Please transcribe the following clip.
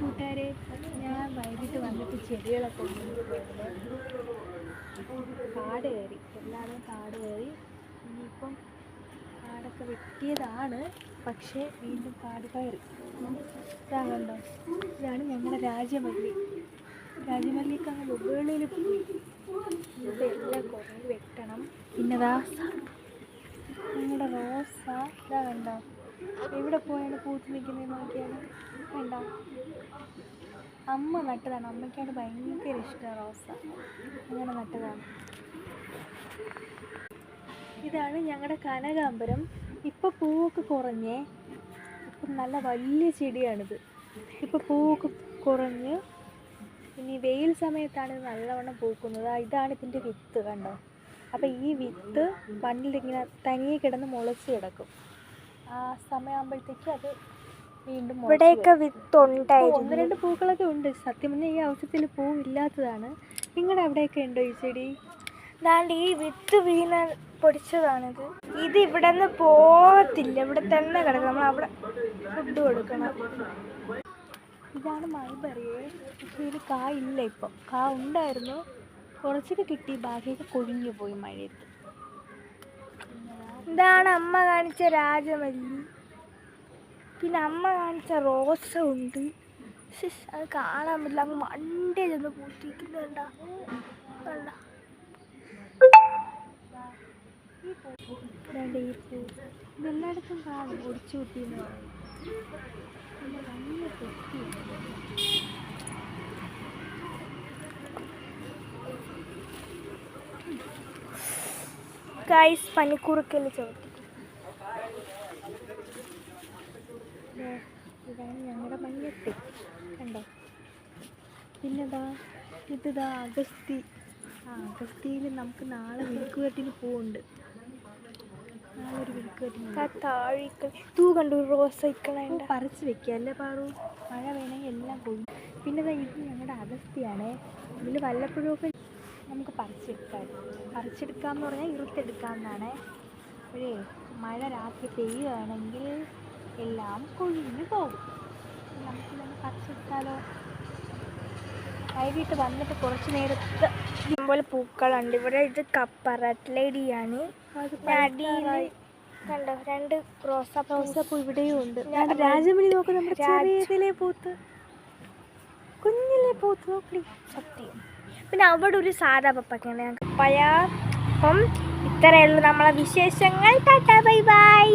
കൂട്ടുകാരെ, ഞാൻ വൈകിട്ട് വന്നിട്ട് ചെടികളൊക്കെ കാട് കയറി, എല്ലാവരും കാട് കയറി. ഇനിയിപ്പം കാടൊക്കെ വെട്ടിയതാണ്, പക്ഷേ വീണ്ടും കാട് കയറി. ഇതാ കണ്ടോ, ഇതാണ് ഞങ്ങളുടെ രാജമല്ലി. രാജമല്ലിക്ക് അങ്ങ് മുകളിൽ പോയി. ഇതെല്ലാം കുറേ വെട്ടണം. പിന്നെതാ ഞങ്ങളുടെ റോസ, ഇതാ കണ്ടോ എവിടെ പോയാണ് പൂത്ത് നിൽക്കുന്നത് നോക്കിയാണ്. വേണ്ട, അമ്മ നട്ടതാണ്. അമ്മയ്ക്കാണ് ഭയങ്കര ഇഷ്ടമാണ് റോസ, അങ്ങനെ നട്ടതാണ്. ഇതാണ് ഞങ്ങളുടെ കനകാമ്പരം. ഇപ്പം പൂവൊക്കെ കുറഞ്ഞേ, ഇപ്പം നല്ല വലിയ ചെടിയാണിത്. ഇപ്പം പൂവൊക്കെ കുറഞ്ഞ് ഇനി വെയിൽ സമയത്താണ് ഇത് നല്ലവണ്ണം പൂക്കുന്നത്. ഇതാണ് ഇതിൻ്റെ വിത്ത്, കണ്ടോ. അപ്പം ഈ വിത്ത് മണ്ണിലിങ്ങനെ തനിയെ കിടന്ന് മുളച്ച് കിടക്കും. ആ സമയമാകുമ്പോഴത്തേക്ക് അത് വീണ്ടും ഇവിടെയൊക്കെ വിത്തുണ്ടായിരുന്നു. 1-2 പൂക്കളൊക്കെ ഉണ്ട്. സത്യം പറഞ്ഞാൽ ഈ ആവശ്യത്തിൽ പൂവില്ലാത്തതാണ്. നിങ്ങളുടെ അവിടെയൊക്കെ ഉണ്ടോ ഈ ചെടി? ദാണ്ട് ഈ വിത്ത് വീണ പൊടിച്ചതാണിത്. ഇത് ഇവിടെ നിന്ന് പോകത്തില്ല, ഇവിടെ തന്നെ കിടക്കും. നമ്മൾ അവിടെ ഫുഡ് കൊടുക്കണം. ഇതാണ് മൾബറിയെ, പക്ഷേ ഇത് കാ ഇല്ല. ഇപ്പം കാ ഉണ്ടായിരുന്നു, കുറച്ചൊക്കെ കിട്ടി, ബാക്കിയൊക്കെ കൊഴിഞ്ഞു പോയി മഴയത്ത്. ഇതാണ് അമ്മ കാണിച്ച രാജമല്ലി. പിന്നെ അമ്മ കാണിച്ച റോസ ഉണ്ട്. അത് കാണാൻ പറ്റില്ല, അങ്ങ് മണ്ടേ ചെന്ന് പൂത്തിരിക്കുന്നുണ്ട. ഈ പൂ ഇതെല്ലായിടത്തും കാണും, ഒടിച്ചു കുട്ടിയെന്ന് പറയും. നല്ല പൊട്ടിയാണ്. ഗൈസ്, പനിക്കൂർക്കല് ചവിട്ടി. ഇതാണ് ഞങ്ങളുടെ മഞ്ഞത്തി, കണ്ടോ. പിന്നെതാ ഇതാ അഗസ്തി. അഗസ്തിയിൽ നമുക്ക് നാളെ വിൽക്കുവെട്ടിന് പോകുന്നുണ്ട്. നാളെ ഒരു വിൽക്കുവെട്ടിന് താഴിക്കൽ തൂ കണ്ടു റോസ ഇക്കണ പറിച്ച് വെക്കുക അല്ലേ പാറു, മഴ വേണമെങ്കിൽ എല്ലാം പോയി. പിന്നെ ഇത് ഞങ്ങളുടെ അഗസ്തിയാണേ. ഇതിൽ വല്ലപ്പോഴുമൊക്കെ നമുക്ക് പറിച്ചെടുക്കാമെന്ന് പറഞ്ഞാൽ ഇറുത്തെടുക്കാമെന്നാണേ. അപ്പോഴേ മഴ രാത്രി പെയ്യുകയാണെങ്കിൽ എല്ലാം കൊഴിഞ്ഞു പോകും. നമുക്കിതൊന്ന് പറിച്ചെടുത്താലോ? വൈകിട്ട് വന്നിട്ട് കുറച്ച് നേരത്തെ ഇതുപോലെ പൂക്കളുണ്ട് ഇവിടെ. ഇത് കപ്പറട്ട്ലേഡിയാണ്. കണ്ടോ 2 റോസാപ്പൂ ഇവിടെയും ഉണ്ട്. രാജമല്ലി നോക്ക്, നമ്മുടെ ചെറിയതിലെ പൂത്ത്, കുഞ്ഞിലെ പൂത്ത് നോക്കി. സത്യം. പിന്നെ അവിടെ ഒരു സാധാ പപ്പക്കാണ് പപ്പയ. അപ്പം ഇത്രയുള്ള നമ്മളെ വിശേഷങ്ങൾ. Tata bye bye.